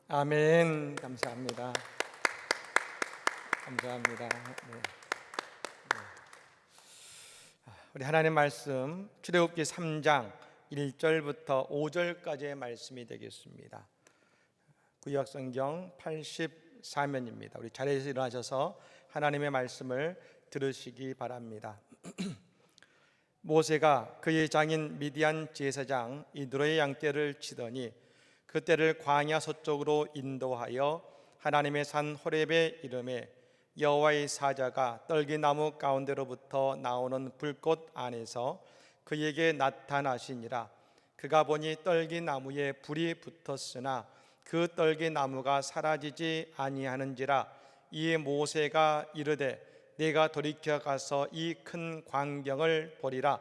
아멘. 감사합니다. 감사합니다. 네. 우리 하나님 말씀 출애굽기 3장 1절부터 5절까지의 말씀이 되겠습니다. 구약성경 84면입니다. 우리 자리에서 일어나셔서 하나님의 말씀을 들으시기 바랍니다. 모세가 그의 장인 미디안 제사장 이드로의 양떼를 치더니 그 떼를 광야 서쪽으로 인도하여 하나님의 산 호렙에 이르매 여호와의 사자가 떨기나무 가운데로부터 나오는 불꽃 안에서 그에게 나타나시니라. 그가 보니 떨기나무에 불이 붙었으나 그 떨기나무가 사라지지 아니하는지라. 이에 모세가 이르되 내가 돌이켜 가서 이 큰 광경을 보리라.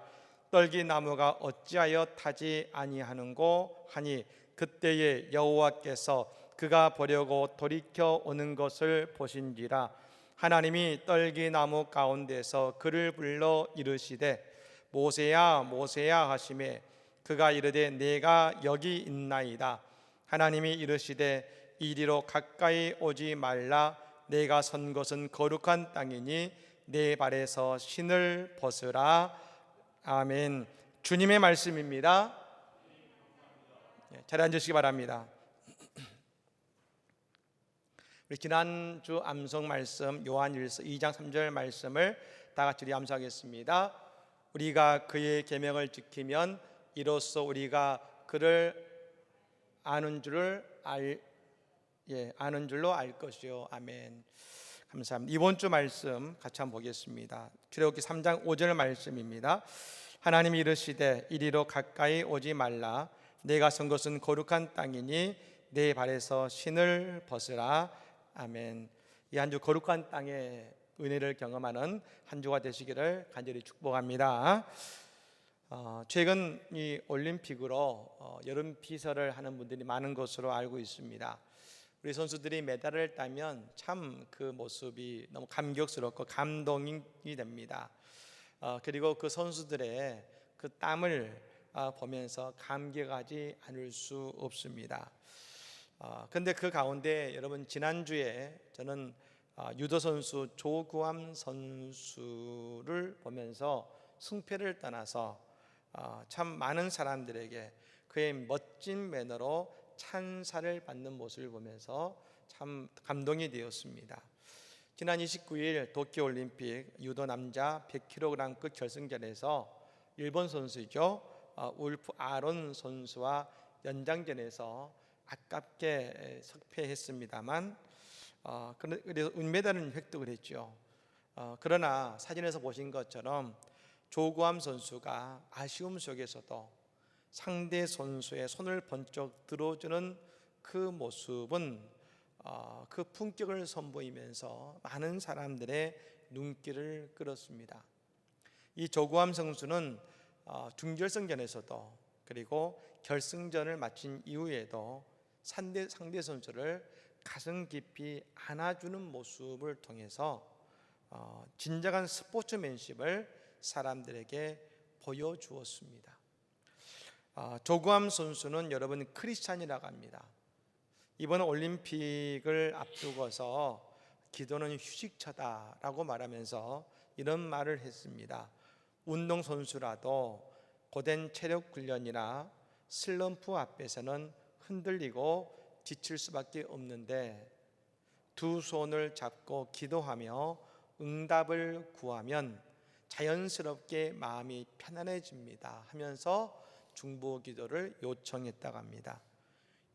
떨기나무가 어찌하여 타지 아니하는고 하니 그때에 여호와께서 그가 보려고 돌이켜 오는 것을 보신지라. 하나님이 떨기나무 가운데서 그를 불러 이르시되 모세야 모세야 하시매 그가 이르되 내가 여기 있나이다. 하나님이 이르시되 이리로 가까이 오지 말라. 내가 선 곳은 거룩한 땅이니 내 발에서 신을 벗으라. 아멘. 주님의 말씀입니다. 자리에 앉으시기 바랍니다. 우리 지난주 암송 말씀 요한일서 2장 3절 말씀을 다 같이 암송하겠습니다. 우리가 그의 계명을 지키면 이로써 우리가 그를 아는 줄로 알 것이요. 아멘. 감사합니다. 이번 주 말씀 같이 한번 보겠습니다. 출애굽기 3장 5절 말씀입니다. 하나님이 이르시되 이리로 가까이 오지 말라. 내가 선 것은 거룩한 땅이니 내 발에서 신을 벗으라. 아멘. 이 한 주 거룩한 땅의 은혜를 경험하는 한 주가 되시기를 간절히 축복합니다. 최근 이 올림픽으로 여름 피서를 하는 분들이 많은 것으로 알고 있습니다. 우리 선수들이 메달을 따면 참 그 모습이 너무 감격스럽고 감동이 됩니다. 그리고 그 선수들의 그 땀을 보면서 감격하지 않을 수 없습니다. 그런데 그 가운데 여러분 지난주에 저는 유도 선수 조구암 선수를 보면서 승패를 떠나서 참 많은 사람들에게 그의 멋진 매너로 찬사를 받는 모습을 보면서 참 감동이 되었습니다. 지난 29일 도쿄올림픽 유도 남자 100kg급 결승전에서 일본 선수죠 울프 아론 선수와 연장전에서 아깝게 석패했습니다만 그래서 은메달은 획득을 했죠. 그러나 사진에서 보신 것처럼 조구암 선수가 아쉬움 속에서도 상대 선수의 손을 번쩍 들어주는 그 모습은 그 품격을 선보이면서 많은 사람들의 눈길을 끌었습니다. 이 조구암 선수는 중결승전에서도 그리고 결승전을 마친 이후에도 상대 선수를 가슴 깊이 안아주는 모습을 통해서 진정한 스포츠맨십을 사람들에게 보여주었습니다. 조구암 선수는 여러분 크리스찬이라고 합니다. 이번 올림픽을 앞두고서 기도는 휴식처다라고 말하면서 이런 말을 했습니다. 운동선수라도 고된 체력 훈련이나 슬럼프 앞에서는 흔들리고 지칠 수밖에 없는데 두 손을 잡고 기도하며 응답을 구하면 자연스럽게 마음이 편안해집니다 하면서 중보기도를 요청했다고 합니다.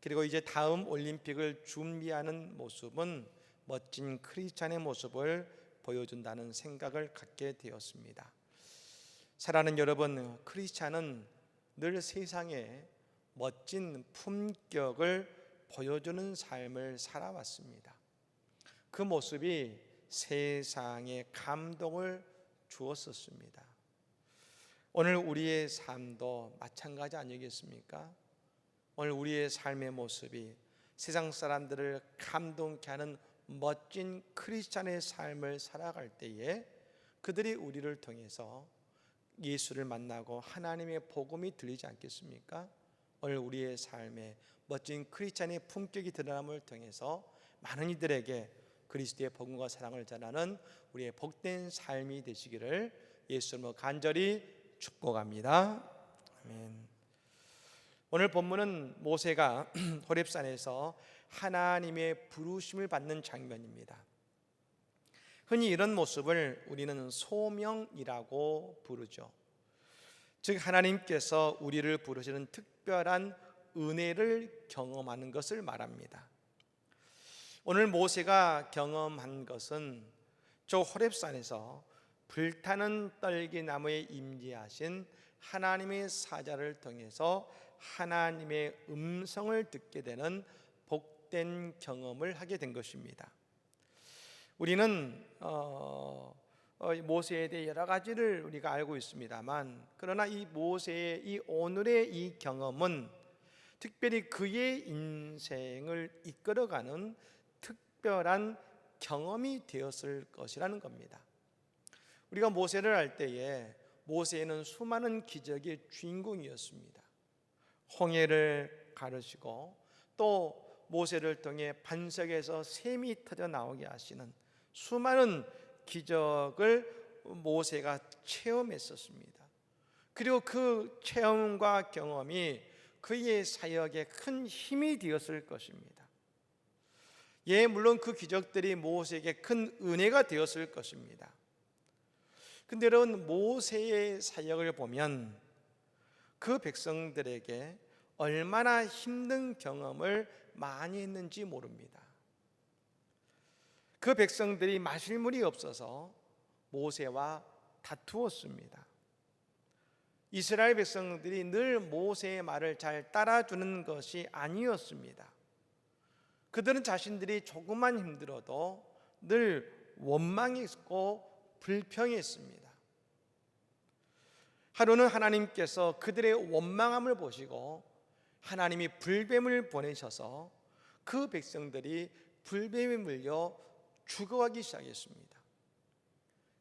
그리고 이제 다음 올림픽을 준비하는 모습은 멋진 크리스찬의 모습을 보여준다는 생각을 갖게 되었습니다. 사랑하는 여러분, 크리스찬은 늘 세상에 멋진 품격을 보여주는 삶을 살아왔습니다. 그 모습이 세상에 감동을 주었었습니다. 오늘 우리의 삶도 마찬가지 아니겠습니까? 오늘 우리의 삶의 모습이 세상 사람들을 감동케 하는 멋진 크리스찬의 삶을 살아갈 때에 그들이 우리를 통해서 예수를 만나고 하나님의 복음이 들리지 않겠습니까? 오늘 우리의 삶에 멋진 크리스찬의 품격이 드러남을 통해서 많은 이들에게 그리스도의 복음과 사랑을 전하는 우리의 복된 삶이 되시기를 예수님으로 간절히 축복합니다. 아멘. 오늘 본문은 모세가 호렙산에서 하나님의 부르심을 받는 장면입니다. 흔히 이런 모습을 우리는 소명이라고 부르죠. 즉 하나님께서 우리를 부르시는 특별한 은혜를 경험하는 것을 말합니다. 오늘 모세가 경험한 것은 저 호렙산에서 불타는 떨기나무에 임재하신 하나님의 사자를 통해서 하나님의 음성을 듣게 되는 복된 경험을 하게 된 것입니다. 우리는 모세에 대해 여러 가지를 우리가 알고 있습니다만, 그러나 이 모세의 이 오늘의 이 경험은 특별히 그의 인생을 이끌어가는 특별한 경험이 되었을 것이라는 겁니다. 우리가 모세를 알 때에 모세는 수많은 기적의 주인공이었습니다. 홍해를 가르시고 또 모세를 통해 반석에서 샘이 터져 나오게 하시는 수많은 기적을 모세가 체험했었습니다. 그리고 그 체험과 경험이 그의 사역에 큰 힘이 되었을 것입니다. 물론 그 기적들이 모세에게 큰 은혜가 되었을 것입니다. 근데 여러분, 모세의 사역을 보면 그 백성들에게 얼마나 힘든 경험을 많이 했는지 모릅니다. 그 백성들이 마실 물이 없어서 모세와 다투었습니다. 이스라엘 백성들이 늘 모세의 말을 잘 따라주는 것이 아니었습니다. 그들은 자신들이 조금만 힘들어도 늘 원망했고 불평했습니다. 하루는 하나님께서 그들의 원망함을 보시고 하나님이 불뱀을 보내셔서 그 백성들이 불뱀에 물려 죽어가기 시작했습니다.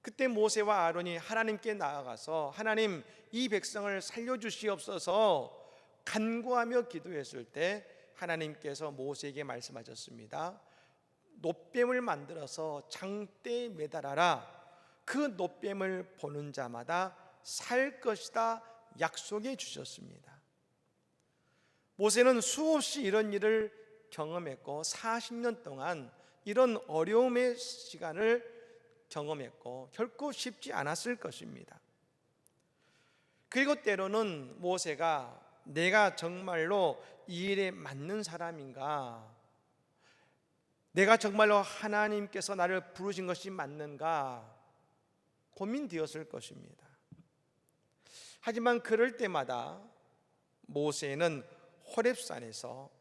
그때 모세와 아론이 하나님께 나아가서 하나님, 이 백성을 살려주시옵소서 간구하며 기도했을 때 하나님께서 모세에게 말씀하셨습니다. 놋뱀을 만들어서 장대에 매달아라. 그 놋뱀을 보는 자마다 살 것이다 약속해 주셨습니다. 모세는 수없이 이런 일을 경험했고 40년 동안 이런 어려움의 시간을 경험했고 결코 쉽지 않았을 것입니다. 그리고 때로는 모세가 내가 정말로 이 일에 맞는 사람인가? 내가 정말로 하나님께서 나를 부르신 것이 맞는가? 고민되었을 것입니다. 하지만 그럴 때마다 모세는 호렙산에서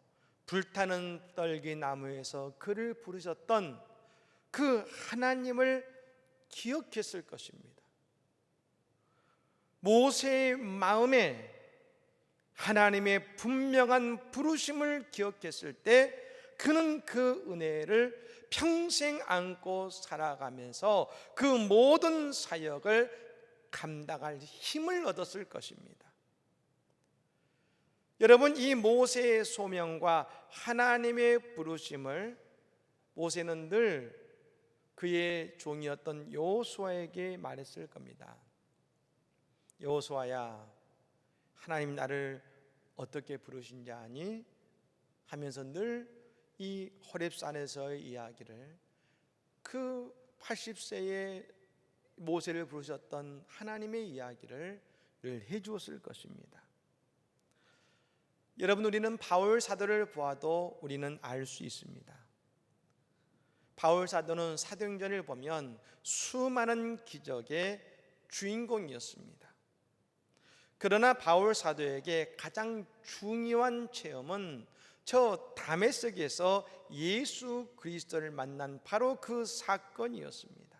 불타는 떨기나무에서 그를 부르셨던 그 하나님을 기억했을 것입니다. 모세의 마음에 하나님의 분명한 부르심을 기억했을 때 그는 그 은혜를 평생 안고 살아가면서 그 모든 사역을 감당할 힘을 얻었을 것입니다. 여러분, 이 모세의 소명과 하나님의 부르심을 모세는 늘 그의 종이었던 여호수아에게 말했을 겁니다. 여호수아야, 하나님 나를 어떻게 부르신지 아니? 하면서 늘 이 호렙산에서의 이야기를 그 80세의 모세를 부르셨던 하나님의 이야기를 늘 해주었을 것입니다. 여러분, 우리는 바울 사도를 보아도 우리는 알 수 있습니다. 바울 사도는 사도행전을 보면 수많은 기적의 주인공이었습니다. 그러나 바울 사도에게 가장 중요한 체험은 저 다메섹에서 예수 그리스도를 만난 바로 그 사건이었습니다.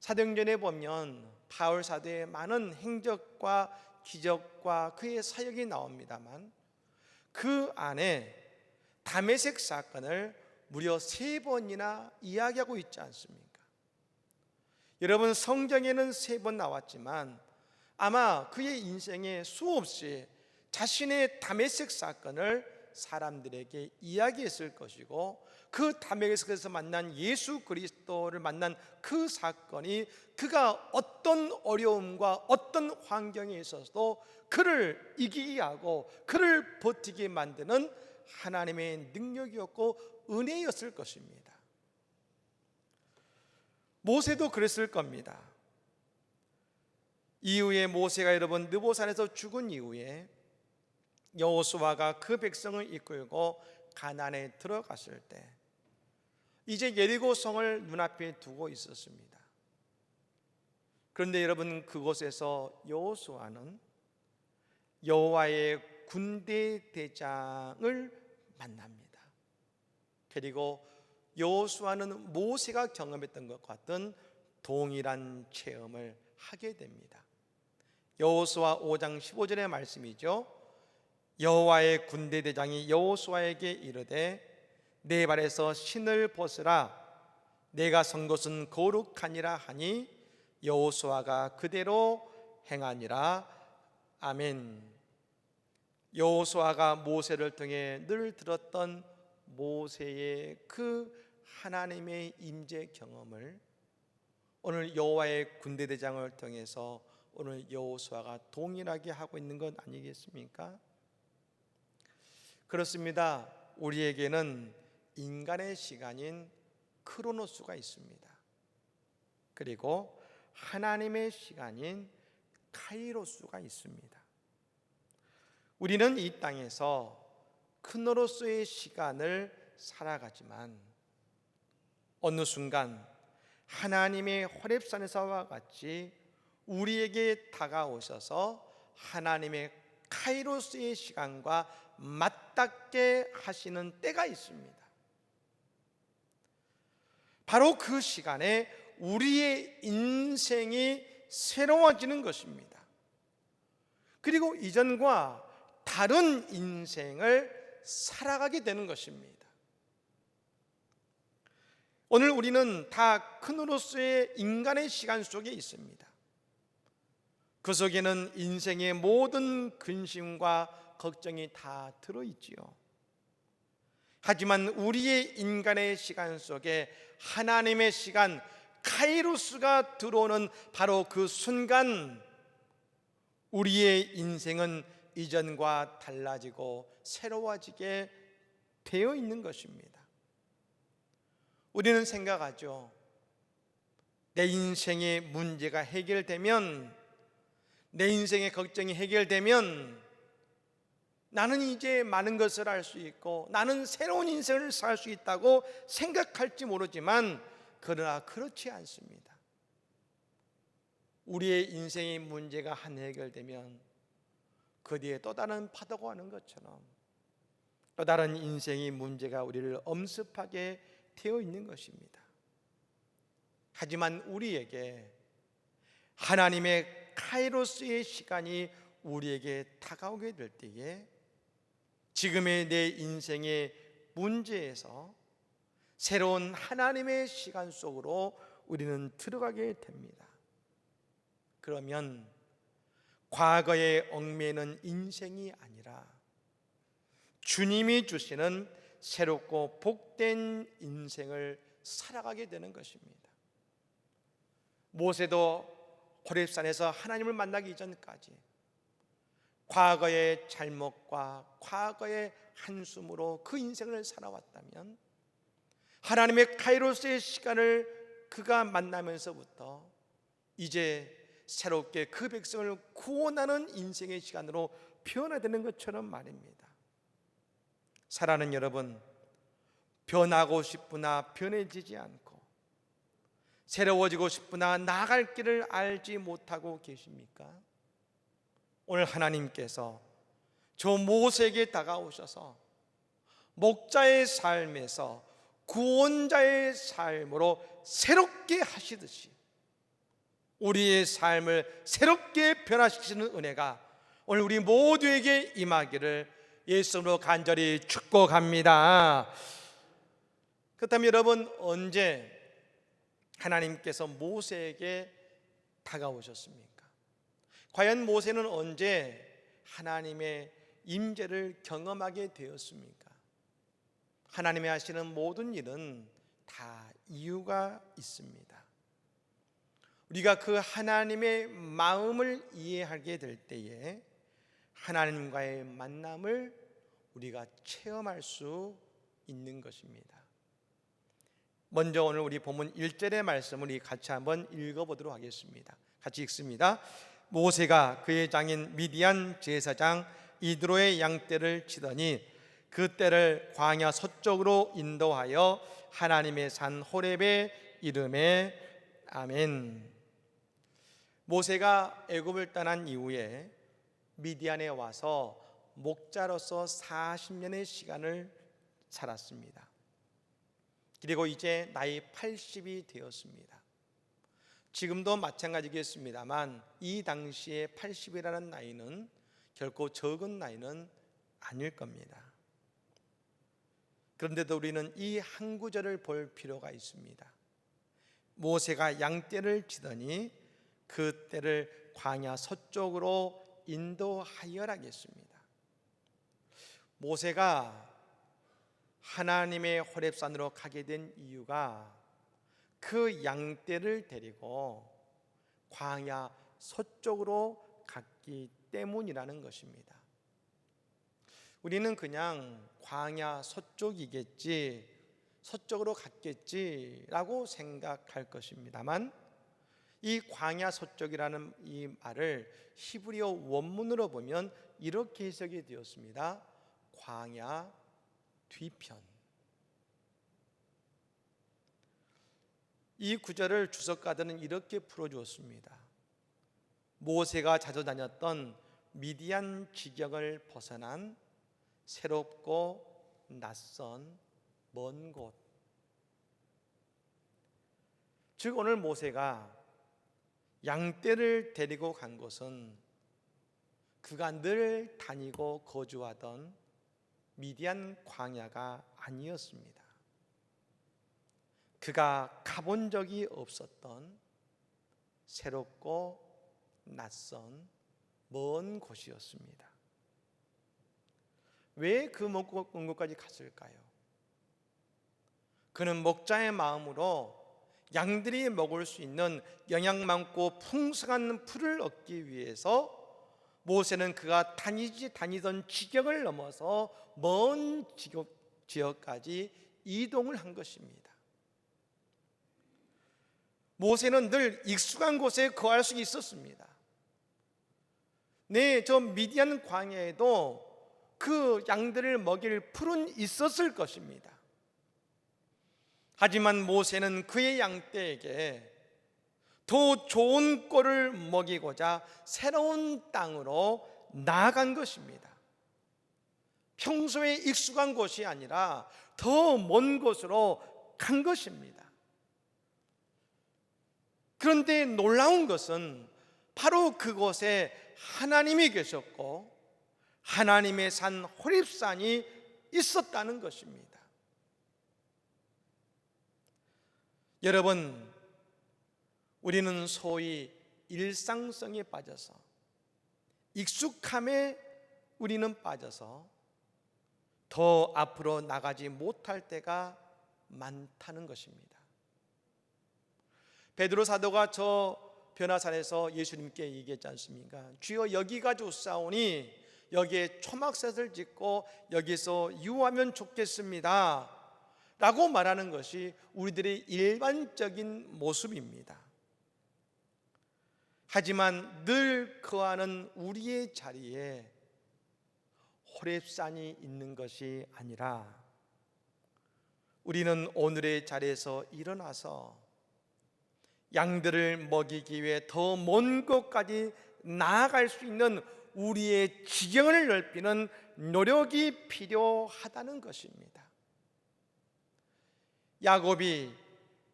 사도행전에 보면 바울 사도의 많은 행적과 기적과 그의 사역이 나옵니다만 그 안에 다메섹 사건을 무려 3번이나 이야기하고 있지 않습니까? 여러분, 성경에는 3번 나왔지만 아마 그의 인생에 수없이 자신의 다메섹 사건을 사람들에게 이야기했을 것이고, 그 다메섹에서 만난 예수 그리스도를 만난 그 사건이 그가 어떤 어려움과 어떤 환경에 있어서도 그를 이기게 하고 그를 버티게 만드는 하나님의 능력이었고 은혜였을 것입니다. 모세도 그랬을 겁니다. 이후에 모세가 여러분 느보산에서 죽은 이후에 여호수아가 그 백성을 이끌고 가나안에 들어갔을 때 이제 예리고 성을 눈앞에 두고 있었습니다. 그런데 여러분 그곳에서 여호수아는 여호와의 군대 대장을 만납니다. 그리고 여호수아는 모세가 경험했던 것 같은 동일한 체험을 하게 됩니다. 여호수아 5장 15절의 말씀이죠. 여호와의 군대 대장이 여호수아에게 이르되 내 발에서 신을 벗으라, 내가 선 곳은 거룩하니라 하니 여호수아가 그대로 행하니라. 아멘. 여호수아가 모세를 통해 늘 들었던 모세의 그 하나님의 임재 경험을 오늘 여호와의 군대 대장을 통해서 오늘 여호수아가 동일하게 하고 있는 것 아니겠습니까? 그렇습니다. 우리에게는 인간의 시간인 크로노스가 있습니다. 그리고 하나님의 시간인 카이로스가 있습니다. 우리는 이 땅에서 크로노스의 시간을 살아가지만 어느 순간 하나님의 호렙산에서와 같이 우리에게 다가오셔서 하나님의 카이로스의 시간과 맞닿게 하시는 때가 있습니다. 바로 그 시간에 우리의 인생이 새로워지는 것입니다. 그리고 이전과 다른 인생을 살아가게 되는 것입니다. 오늘 우리는 다 크로노스의 인간의 시간 속에 있습니다. 그 속에는 인생의 모든 근심과 걱정이 다 들어있지요. 하지만 우리의 인간의 시간 속에 하나님의 시간 카이로스가 들어오는 바로 그 순간 우리의 인생은 이전과 달라지고 새로워지게 되어 있는 것입니다. 우리는 생각하죠. 내 인생의 문제가 해결되면, 내 인생의 걱정이 해결되면 나는 이제 많은 것을 알 수 있고 나는 새로운 인생을 살 수 있다고 생각할지 모르지만, 그러나 그렇지 않습니다. 우리의 인생의 문제가 한 해결되면 그 뒤에 또 다른 파도가 오는 것처럼 또 다른 인생의 문제가 우리를 엄습하게 되어 있는 것입니다. 하지만 우리에게 하나님의 카이로스의 시간이 우리에게 다가오게 될 때에 지금의 내 인생의 문제에서 새로운 하나님의 시간 속으로 우리는 들어가게 됩니다. 그러면 과거에 얽매이는 인생이 아니라 주님이 주시는 새롭고 복된 인생을 살아가게 되는 것입니다. 모세도 호렙산에서 하나님을 만나기 이전까지 과거의 잘못과 과거의 한숨으로 그 인생을 살아왔다면, 하나님의 카이로스의 시간을 그가 만나면서부터 이제 새롭게 그 백성을 구원하는 인생의 시간으로 변화되는 것처럼 말입니다. 사랑하는 여러분, 변하고 싶으나 변해지지 않고 새로워지고 싶으나 나아갈 길을 알지 못하고 계십니까? 오늘 하나님께서 저 모세에게 다가오셔서 목자의 삶에서 구원자의 삶으로 새롭게 하시듯이 우리의 삶을 새롭게 변화시키는 은혜가 오늘 우리 모두에게 임하기를 예수로 간절히 축복합니다. 그렇다면 여러분, 언제 하나님께서 모세에게 다가오셨습니까? 과연 모세는 언제 하나님의 임재를 경험하게 되었습니까? 하나님이 하시는 모든 일은 다 이유가 있습니다. 우리가 그 하나님의 마음을 이해하게 될 때에 하나님과의 만남을 우리가 체험할 수 있는 것입니다. 먼저 오늘 우리 본문 1절의 말씀을 우리 같이 한번 읽어보도록 하겠습니다. 같이 읽습니다. 모세가 그의 장인 미디안 제사장 이드로의 양떼를 치더니 그 떼를 광야 서쪽으로 인도하여 하나님의 산 호렙에 이르매 아멘. 모세가 애굽을 떠난 이후에 미디안에 와서 목자로서 40년의 시간을 살았습니다. 그리고 이제 나이 80이 되었습니다. 지금도 마찬가지겠습니다만 이 당시에 80이라는 나이는 결코 적은 나이는 아닐 겁니다. 그런데도 우리는 이 한 구절을 볼 필요가 있습니다. 모세가 양떼를 치더니 그 떼를 광야 서쪽으로 인도하여라겠습니다. 모세가 하나님의 호렙산으로 가게 된 이유가 그 양떼를 데리고 광야 서쪽으로 갔기 때문이라는 것입니다. 우리는 그냥 광야 서쪽이겠지, 서쪽으로 갔겠지라고 생각할 것입니다만 이 광야 서쪽이라는 이 말을 히브리어 원문으로 보면 이렇게 해석이 되었습니다. 광야 뒤편. 이 구절을 주석가들은 이렇게 풀어주었습니다. 모세가 자주 다녔던 미디안 지경을 벗어난 새롭고 낯선 먼 곳. 즉 오늘 모세가 양떼를 데리고 간 곳은 그가 늘 다니고 거주하던 미디안 광야가 아니었습니다. 그가 가본 적이 없었던 새롭고 낯선 먼 곳이었습니다. 왜 그 먼 곳까지 갔을까요? 그는 목자의 마음으로 양들이 먹을 수 있는 영양 많고 풍성한 풀을 얻기 위해서 모세는 그가 다니던 지경을 넘어서 먼 지역까지 이동을 한 것입니다. 모세는 늘 익숙한 곳에 거할 수 있었습니다. 네, 저 미디안 광야에도 그 양들을 먹일 풀은 있었을 것입니다. 하지만 모세는 그의 양떼에게 더 좋은 꼴을 먹이고자 새로운 땅으로 나아간 것입니다. 평소에 익숙한 곳이 아니라 더 먼 곳으로 간 것입니다. 그런데 놀라운 것은 바로 그곳에 하나님이 계셨고 하나님의 산 호렙산이 있었다는 것입니다. 여러분, 우리는 소위 일상성에 빠져서 익숙함에 우리는 빠져서 더 앞으로 나가지 못할 때가 많다는 것입니다. 베드로 사도가 저 변화산에서 예수님께 얘기했지 않습니까? 주여 여기가 좋사오니 여기에 초막셋을 짓고 여기서 유하면 좋겠습니다 라고 말하는 것이 우리들의 일반적인 모습입니다. 하지만 늘 거하는 우리의 자리에 호렙산이 있는 것이 아니라 우리는 오늘의 자리에서 일어나서 양들을 먹이기 위해 더 먼 곳까지 나아갈 수 있는 우리의 지경을 넓히는 노력이 필요하다는 것입니다. 야곱이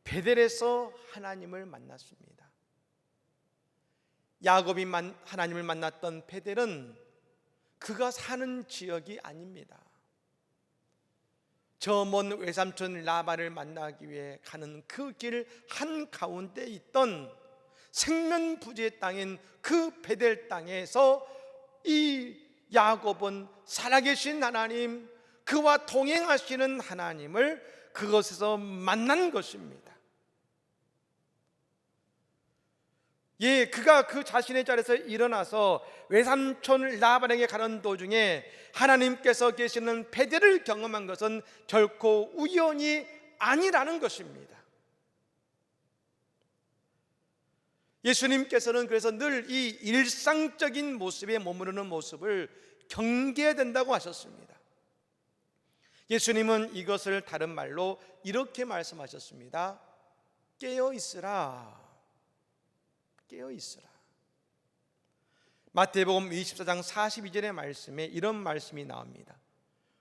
베델에서 하나님을 만났습니다. 야곱이 하나님을 만났던 베델은 그가 사는 지역이 아닙니다. 저 먼 외삼촌 라반을 만나기 위해 가는 그 길 한가운데 있던 생면부지의 땅인 그 베델 땅에서 이 야곱은 살아계신 하나님, 그와 동행하시는 하나님을 그것에서 만난 것입니다. 예, 그가 그 자신의 자리에서 일어나서 외삼촌 라반에게 가는 도중에 하나님께서 계시는 베델을 경험한 것은 결코 우연이 아니라는 것입니다. 예수님께서는 그래서 늘 이 일상적인 모습에 머무르는 모습을 경계해야 된다고 하셨습니다. 예수님은 이것을 다른 말로 이렇게 말씀하셨습니다. 깨어 있으라. 깨어 있으라. 마태복음 24장 42절의 말씀에 이런 말씀이 나옵니다.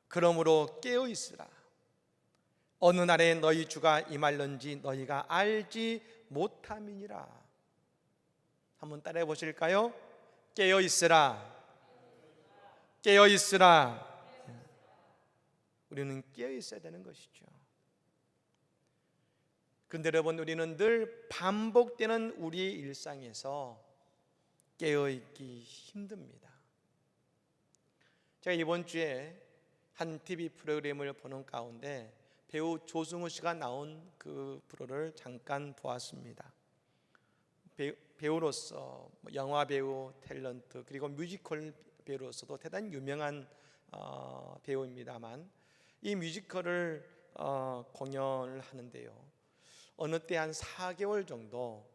그러므로 깨어 있으라. 어느 날에 너희 주가 임할런지 너희가 알지 못함이니라. 한번 따라해 보실까요? 깨어 있으라. 깨어 있으라. 우리는 깨어 있어야 되는 것이죠. 그런데 여러분, 우리는 늘 반복되는 우리의 일상에서 깨어 있기 힘듭니다. 제가 이번 주에 한 TV 프로그램을 보는 가운데 배우 조승우 씨가 나온 그 프로를 잠깐 보았습니다. 배우로서 영화 배우 탤런트 그리고 뮤지컬 배우로서도 대단히 유명한 배우입니다만 이 뮤지컬을 공연을 하는데요, 어느 때 한 4개월 정도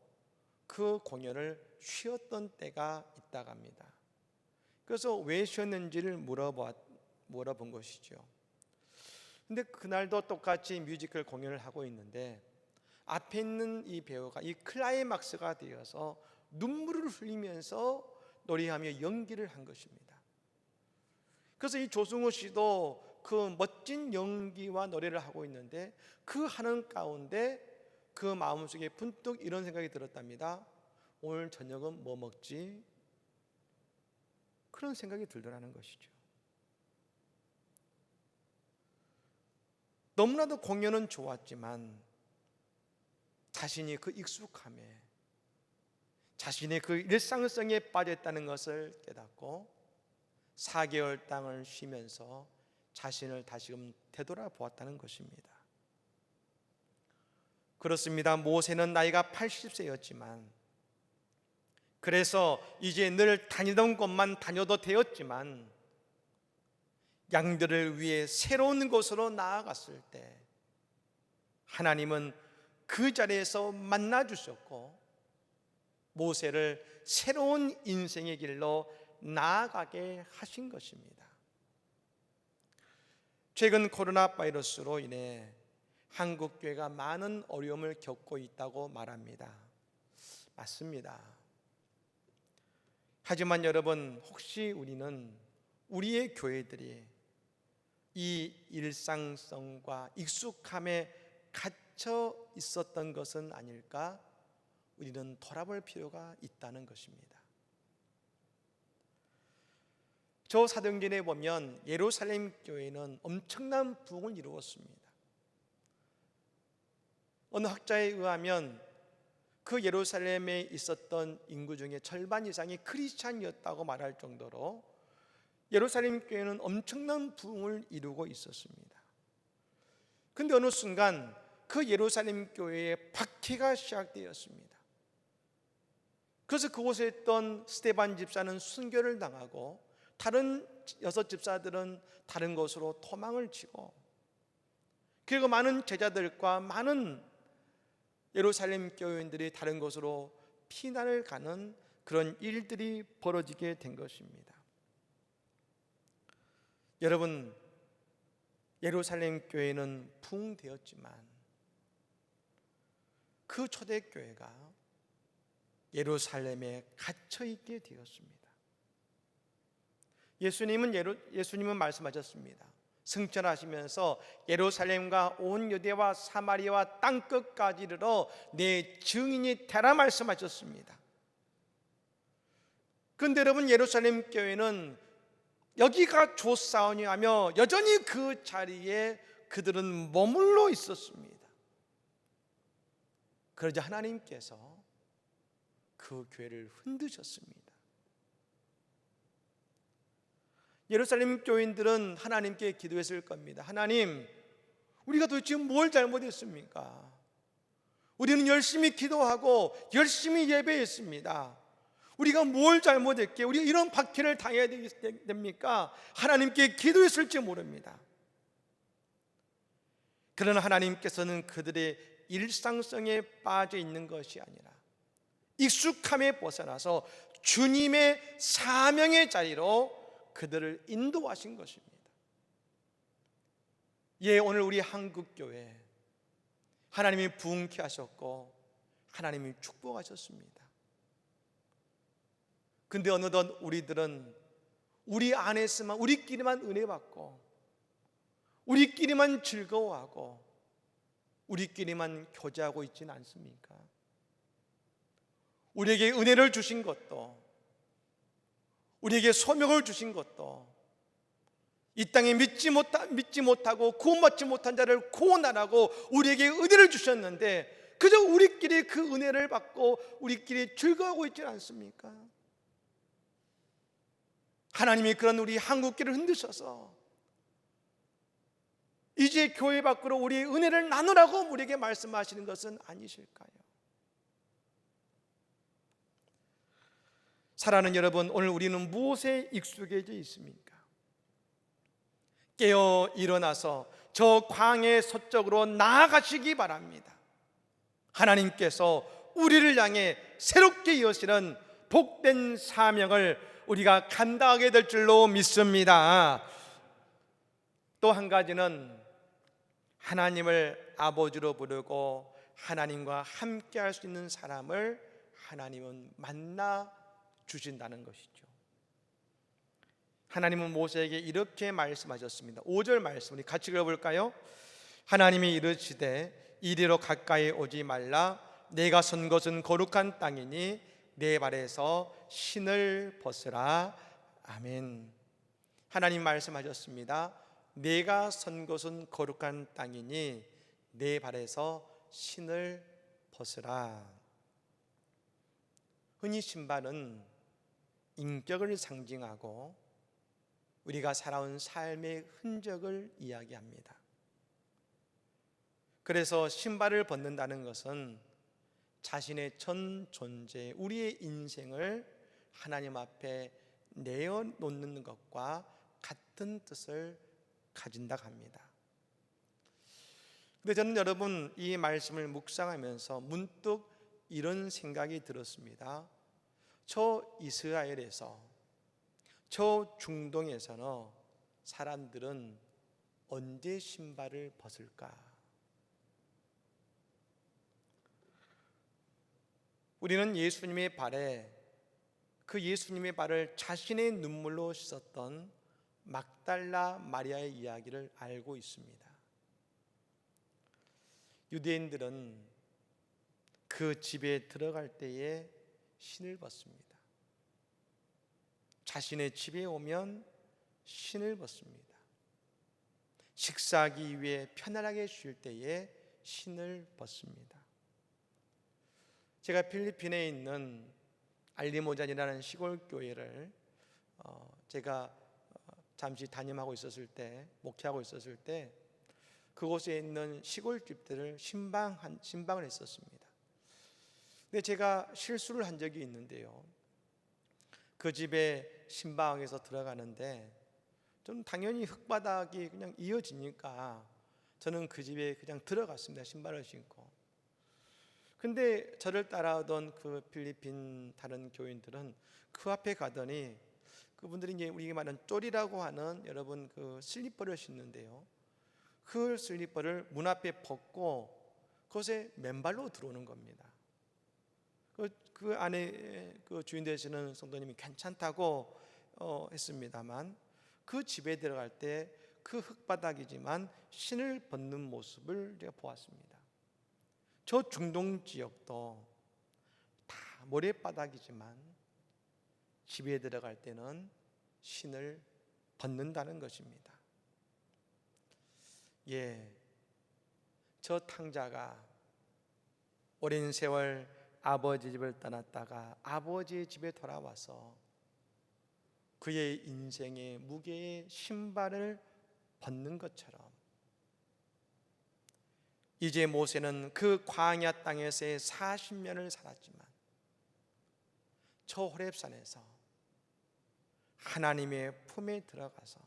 그 공연을 쉬었던 때가 있다고 합니다. 그래서 왜 쉬었는지를 물어본 것이죠. 근데 그날도 똑같이 뮤지컬 공연을 하고 있는데 앞에 있는 이 배우가 이 클라이막스가 되어서 눈물을 흘리면서 노래하며 연기를 한 것입니다. 그래서 이 조승우 씨도 그 멋진 연기와 노래를 하고 있는데 그 하는 가운데 그 마음속에 분뚝 이런 생각이 들었답니다. 오늘 저녁은 뭐 먹지? 그런 생각이 들더라는 것이죠. 너무나도 공연은 좋았지만 자신이 그 익숙함에, 자신의 그 일상성에 빠져있다는 것을 깨닫고 4개월 땅을 쉬면서 자신을 다시금 되돌아보았다는 것입니다. 그렇습니다. 모세는 나이가 80세였지만 그래서 이제 늘 다니던 곳만 다녀도 되었지만 양들을 위해 새로운 곳으로 나아갔을 때 하나님은 그 자리에서 만나 주셨고 모세를 새로운 인생의 길로 나아가게 하신 것입니다. 최근 코로나 바이러스로 인해 한국 교회가 많은 어려움을 겪고 있다고 말합니다. 맞습니다. 하지만 여러분, 혹시 우리의 교회들이 이 일상성과 익숙함에 갇혀 있었던 것은 아닐까? 우리는 돌아볼 필요가 있다는 것입니다. 저 사도행전에 보면 예루살렘 교회는 엄청난 부흥을 이루었습니다. 어느 학자에 의하면 그 예루살렘에 있었던 인구 중에 절반 이상이 크리스찬이었다고 말할 정도로 예루살렘 교회는 엄청난 부흥을 이루고 있었습니다. 그런데 어느 순간 그 예루살렘 교회에 박해가 시작되었습니다. 그래서 그곳에 있던 스데반 집사는 순교를 당하고 다른 6 집사들은 다른 곳으로 도망을 치고, 그리고 많은 제자들과 많은 예루살렘 교회인들이 다른 곳으로 피난을 가는 그런 일들이 벌어지게 된 것입니다. 여러분, 예루살렘 교회는 부흥되었지만 그 초대교회가 예루살렘에 갇혀있게 되었습니다. 예수님은 말씀하셨습니다. 승천하시면서 예루살렘과 온 유대와 사마리아와 땅끝까지 이르러 내 증인이 되라 말씀하셨습니다. 그런데 여러분, 예루살렘 교회는 여기가 좋사오니하며 여전히 그 자리에 그들은 머물러 있었습니다. 그러자 하나님께서 그 교회를 흔드셨습니다. 예루살렘 교인들은 하나님께 기도했을 겁니다. 하나님, 우리가 도대체 뭘 잘못했습니까? 우리는 열심히 기도하고 열심히 예배했습니다. 우리가 뭘 잘못했기에 우리가 이런 박해를 당해야 됩니까? 하나님께 기도했을지 모릅니다. 그러나 하나님께서는 그들의 일상성에 빠져 있는 것이 아니라 익숙함에 벗어나서 주님의 사명의 자리로 그들을 인도하신 것입니다. 예, 오늘 우리 한국교회 하나님이 부흥케 하셨고 하나님이 축복하셨습니다. 근데 어느덧 우리들은 우리 안에서만, 우리끼리만 은혜 받고 우리끼리만 즐거워하고 우리끼리만 교제하고 있지는 않습니까? 우리에게 은혜를 주신 것도, 우리에게 소명을 주신 것도, 이 땅에 믿지 못하고 구원받지 못한 자를 구원하라고 우리에게 은혜를 주셨는데 그저 우리끼리 그 은혜를 받고 우리끼리 즐거워하고 있지 않습니까? 하나님이 그런 우리 한국교회를 흔드셔서 이제 교회 밖으로 우리의 은혜를 나누라고 우리에게 말씀하시는 것은 아니실까요? 사랑하는 여러분, 오늘 우리는 무엇에 익숙해져 있습니까? 깨어 일어나서 저 광야의 서쪽으로 나아가시기 바랍니다. 하나님께서 우리를 향해 새롭게 여시는 복된 사명을 우리가 감당하게 될 줄로 믿습니다. 또 한 가지는 하나님을 아버지로 부르고 하나님과 함께 할 수 있는 사람을 하나님은 만나 주신다는 것이죠. 하나님은 모세에게 이렇게 말씀하셨습니다. 5절 말씀 우리 같이 읽어볼까요? 하나님이 이르시되 이리로 가까이 오지 말라. 내가 선 것은 거룩한 땅이니 내 발에서 신을 벗으라. 아멘. 하나님 말씀하셨습니다. 내가 선 것은 거룩한 땅이니 내 발에서 신을 벗으라. 흔히 신발은 인격을 상징하고 우리가 살아온 삶의 흔적을 이야기합니다. 그래서 신발을 벗는다는 것은 자신의 전 존재, 우리의 인생을 하나님 앞에 내어놓는 것과 같은 뜻을 가진다고 합니다. 근데 저는 여러분 이 말씀을 묵상하면서 문득 이런 생각이 들었습니다. 저 이스라엘에서, 저 중동에서는 사람들은 언제 신발을 벗을까? 우리는 예수님의 발에, 그 예수님의 발을 자신의 눈물로 씻었던 막달라 마리아의 이야기를 알고 있습니다. 유대인들은 그 집에 들어갈 때에 신을 벗습니다. 자신의 집에 오면 신을 벗습니다. 식사하기 위해 편안하게 쉴 때에 신을 벗습니다. 제가 필리핀에 있는 알리모잔이라는 시골 교회를 제가 잠시 담임하고 있었을 때, 목회하고 있었을 때 그곳에 있는 시골집들을 신방을 했었습니다. 근데 제가 실수를 한 적이 있는데요, 그 집에 신방에서 들어가는데 좀 당연히 흙바닥이 그냥 이어지니까 저는 그 집에 그냥 들어갔습니다. 신발을 신고. 근데 저를 따라오던 그 필리핀 다른 교인들은 그 앞에 가더니 그분들이 이제 우리가 말하는 쫄이라고 하는 여러분 그 슬리퍼를 신는데요, 그 슬리퍼를 문 앞에 벗고 그것에 맨발로 들어오는 겁니다. 그 안에 그 주인 되시는 성도님이 괜찮다고 했습니다만 그 집에 들어갈 때 그 흙바닥이지만 신을 벗는 모습을 제가 보았습니다. 저 중동 지역도 다 모래바닥이지만 집에 들어갈 때는 신을 벗는다는 것입니다. 예, 저 탕자가 오랜 세월 아버지 집을 떠났다가 아버지의 집에 돌아와서 그의 인생의 무게의 신발을 벗는 것처럼 이제 모세는 그 광야 땅에서의 40년을 살았지만 저 호렙산에서 하나님의 품에 들어가서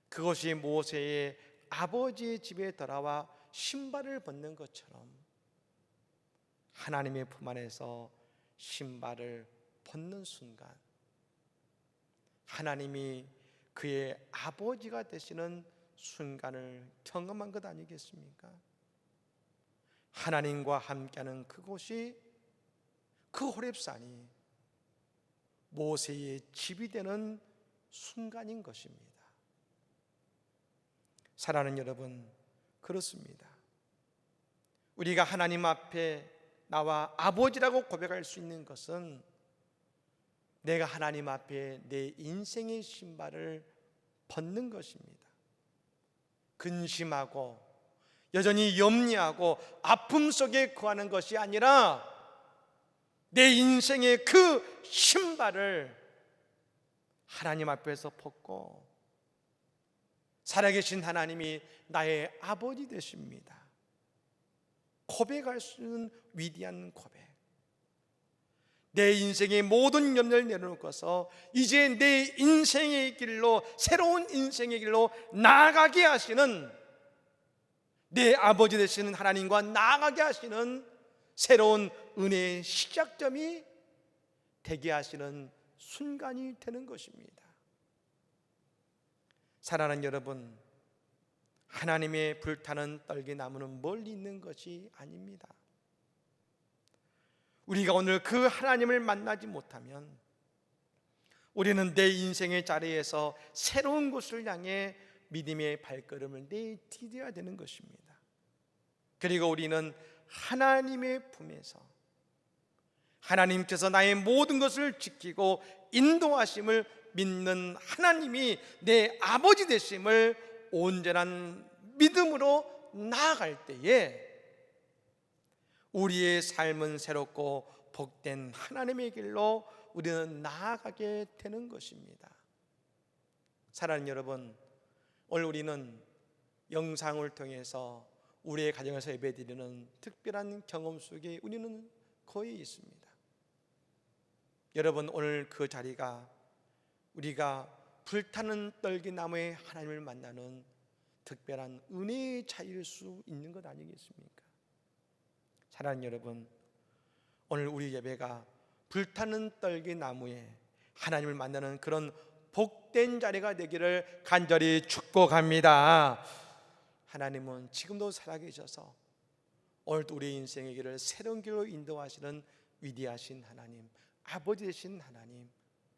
그것이 모세의 아버지의 집에 돌아와 신발을 벗는 것처럼 하나님의 품 안에서 신발을 벗는 순간 하나님이 그의 아버지가 되시는 순간을 경험한 것 아니겠습니까? 하나님과 함께하는 그곳이, 그 호렙산이 모세의 집이 되는 순간인 것입니다. 사랑하는 여러분, 그렇습니다. 우리가 하나님 앞에 나와 아버지라고 고백할 수 있는 것은 내가 하나님 앞에 내 인생의 신발을 벗는 것입니다. 근심하고 여전히 염려하고 아픔 속에 거하는 것이 아니라 내 인생의 그 신발을 하나님 앞에서 벗고 살아계신 하나님이 나의 아버지 되십니다 고백할 수 있는 위대한 고백, 내 인생의 모든 염려를 내려놓고서 이제 내 인생의 길로, 새로운 인생의 길로 나아가게 하시는, 내 아버지 되시는 하나님과 나아가게 하시는 새로운 은혜의 시작점이 되게 하시는 순간이 되는 것입니다. 사랑하는 여러분, 하나님의 불타는 떨기나무는 멀리 있는 것이 아닙니다. 우리가 오늘 그 하나님을 만나지 못하면 우리는 내 인생의 자리에서 새로운 곳을 향해 믿음의 발걸음을 내디뎌야 되는 것입니다. 그리고 우리는 하나님의 품에서 하나님께서 나의 모든 것을 지키고 인도하심을 믿는 하나님이 내 아버지 되심을 온전한 믿음으로 나아갈 때에 우리의 삶은 새롭고 복된 하나님의 길로 우리는 나아가게 되는 것입니다. 사랑하는 여러분, 오늘 우리는 영상을 통해서 우리의 가정에서 예배드리는 특별한 경험 속에 우리는 거의 있습니다. 여러분, 오늘 그 자리가 우리가 불타는 떨기나무의 하나님을 만나는 특별한 은혜의 차이일 수 있는 것 아니겠습니까? 사랑하는 여러분, 오늘 우리 예배가 불타는 떨기나무에 하나님을 만나는 그런 복된 자리가 되기를 간절히 축복합니다. 하나님은 지금도 살아계셔서 오늘도 우리의 인생의 길을 새로운 길로 인도하시는 위대하신 하나님, 아버지 되신 하나님,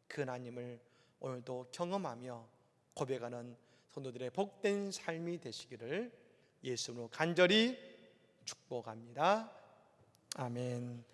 그 하나님을 오늘도 경험하며 고백하는 성도들의 복된 삶이 되시기를 예수님으로 간절히 축복합니다. 아멘.